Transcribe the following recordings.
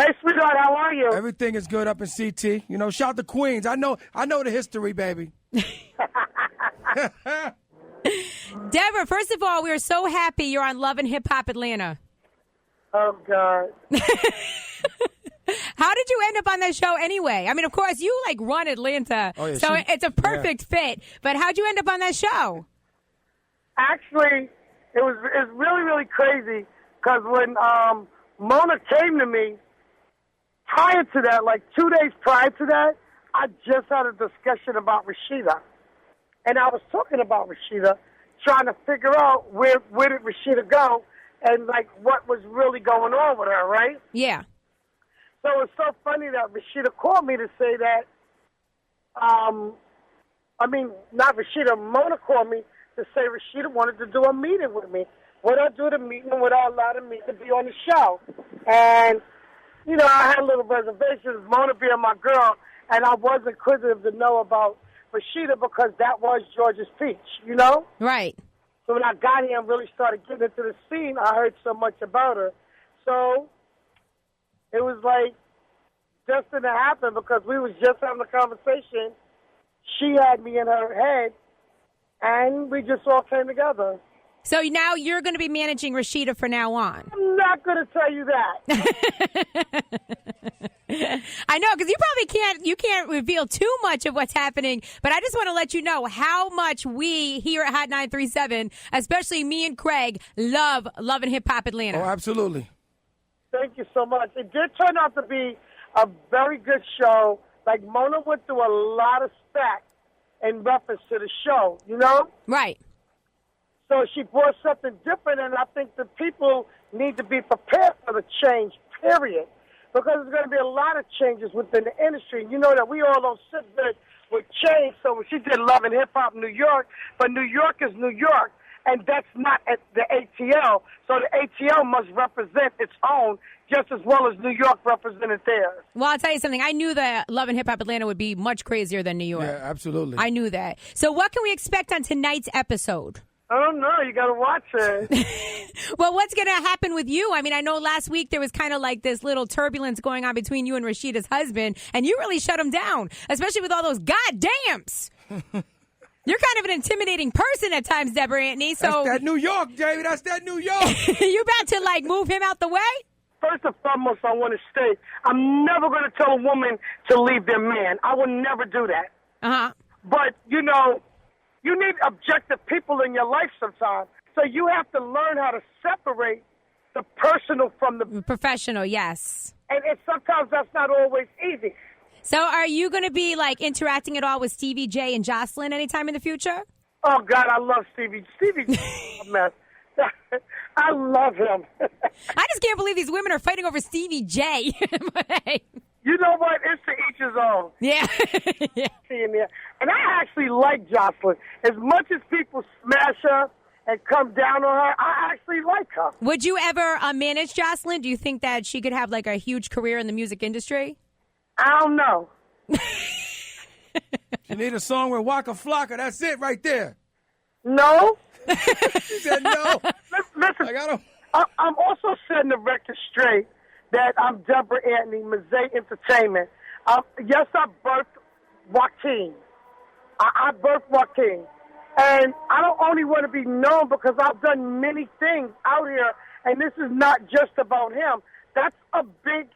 Hey, sweetheart, how are you? Everything is good up in CT. You know, shout to Queens. I know the history, baby. Debra, first of all, we are so happy you're on Love and Hip Hop Atlanta. Oh, God. How did you end up on that show anyway? I mean, of course, you run Atlanta, oh, yeah, so it's a perfect fit. But how'd you end up on that show? Actually, it's really, really crazy because when Mona came to me, prior to that, 2 days prior to that, I just had a discussion about Rasheeda. And I was talking about Rasheeda, trying to figure out where did Rasheeda go and, what was really going on with her, right? Yeah. So it's so funny that Rasheeda called me to say that, not Rasheeda, Mona called me to say Rasheeda wanted to do a meeting with me. Would I do the meeting? Would I allow me to be on the show? And, I had a little reservations, Mona being my girl, and I was inquisitive to know about Rasheeda because that was Georgia's peach, Right. So when I got here and really started getting into the scene, I heard so much about her. So it was destined to happen because we was just having a conversation. She had me in her head, and we just all came together. So now you're going to be managing Rasheeda from now on. I'm not going to tell you that. I know, because you can't reveal too much of what's happening, but I just want to let you know how much we here at Hot 937, especially me and Craig, love and Hip Hop Atlanta. Oh, absolutely. Thank you so much. It did turn out to be a very good show. Mona went through a lot of spec in reference to the show, Right. So she brought something different, and I think the people need to be prepared for the change, period. Because there's going to be a lot of changes within the industry. You know that we all don't sit good with change. So when she did Love and Hip Hop New York, but New York is New York, and that's not at the ATL. So the ATL must represent its own just as well as New York represented theirs. Well, I'll tell you something. I knew that Love and Hip Hop Atlanta would be much crazier than New York. Yeah, absolutely. I knew that. So what can we expect on tonight's episode? I don't know. You got to watch it. Well, what's going to happen with you? I mean, I know last week there was kind of this little turbulence going on between you and Rasheeda's husband, and you really shut him down, especially with all those goddams. You're kind of an intimidating person at times, Debra Antney. So that's that New York, Jamie. That's that New York. You about to move him out the way? First and foremost, I want to state, I'm never going to tell a woman to leave their man. I will never do that. Uh-huh. But, you need objective people in your life sometimes. So you have to learn how to separate the personal from the professional, yes. And sometimes that's not always easy. So are you going to be, interacting at all with Stevie J and Joseline anytime in the future? Oh, God, I love Stevie. Stevie's a mess. I love him. I just can't believe these women are fighting over Stevie J. But, hey. You know what? It's to each his own. Yeah. Yeah. And I actually like Joseline. As much as people smash her and come down on her, I actually like her. Would you ever manage Joseline? Do you think that she could have a huge career in the music industry? I don't know. You need a song with Waka Flocka. That's it right there. No. She said no. Listen, I'm also setting the record straight that I'm Debra Antney, Mosaic Entertainment. Yes, I birthed Joaquin. I birthed Joaquin. And I don't only want to be known because I've done many things out here, and this is not just about him. That's a big,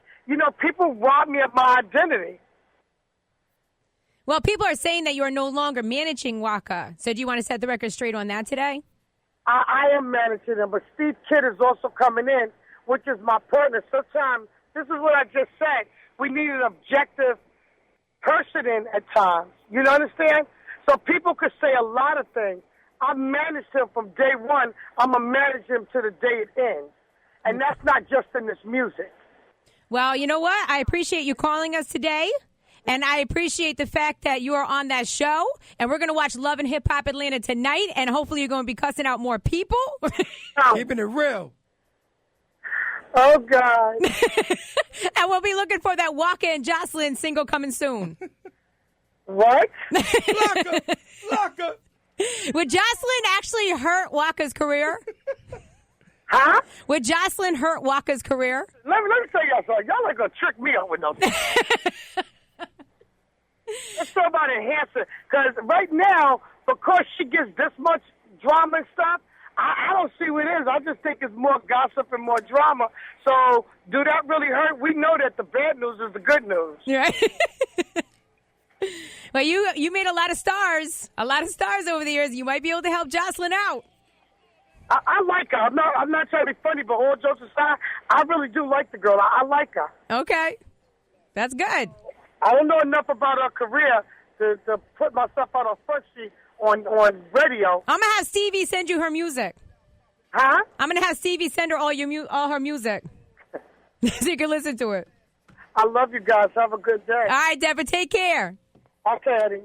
people rob me of my identity. Well, people are saying that you are no longer managing Waka. So do you want to set the record straight on that today? I am managing him, but Steve Kidd is also coming in, which is my partner. Sometimes, this is what I just said, we need an objective person in at times. You understand? So people could say a lot of things. I managed him from day one. I'm going to manage him to the day it ends. And that's not just in this music. Well, you know what? I appreciate you calling us today. And I appreciate the fact that you are on that show. And we're going to watch Love and Hip Hop Atlanta tonight. And hopefully you're going to be cussing out more people. Keeping it real. Oh, God. And we'll be looking for that Waka and Joseline single coming soon. What? Flocka. Would Joseline actually hurt Waka's career? Huh? Would Joseline hurt Waka's career? Let me tell y'all something. Y'all ain't going to trick me up with no thing. Let's talk about enhancing. Because right now, because she gets this much drama and stuff, I don't see what it is. I just think it's more gossip and more drama. So, do that really hurt? We know that the bad news is the good news. Right. Well, you made a lot of stars over the years. You might be able to help Joseline out. I like her. I'm not trying to be funny, but all jokes aside, I really do like the girl. I like her. Okay. That's good. I don't know enough about her career to put myself out on front sheet on radio. I'm going to have Stevie send you her music. Huh? I'm going to have Stevie send her all her music so you can listen to it. I love you guys. Have a good day. All right, Deborah, take care. Okay, Eddie.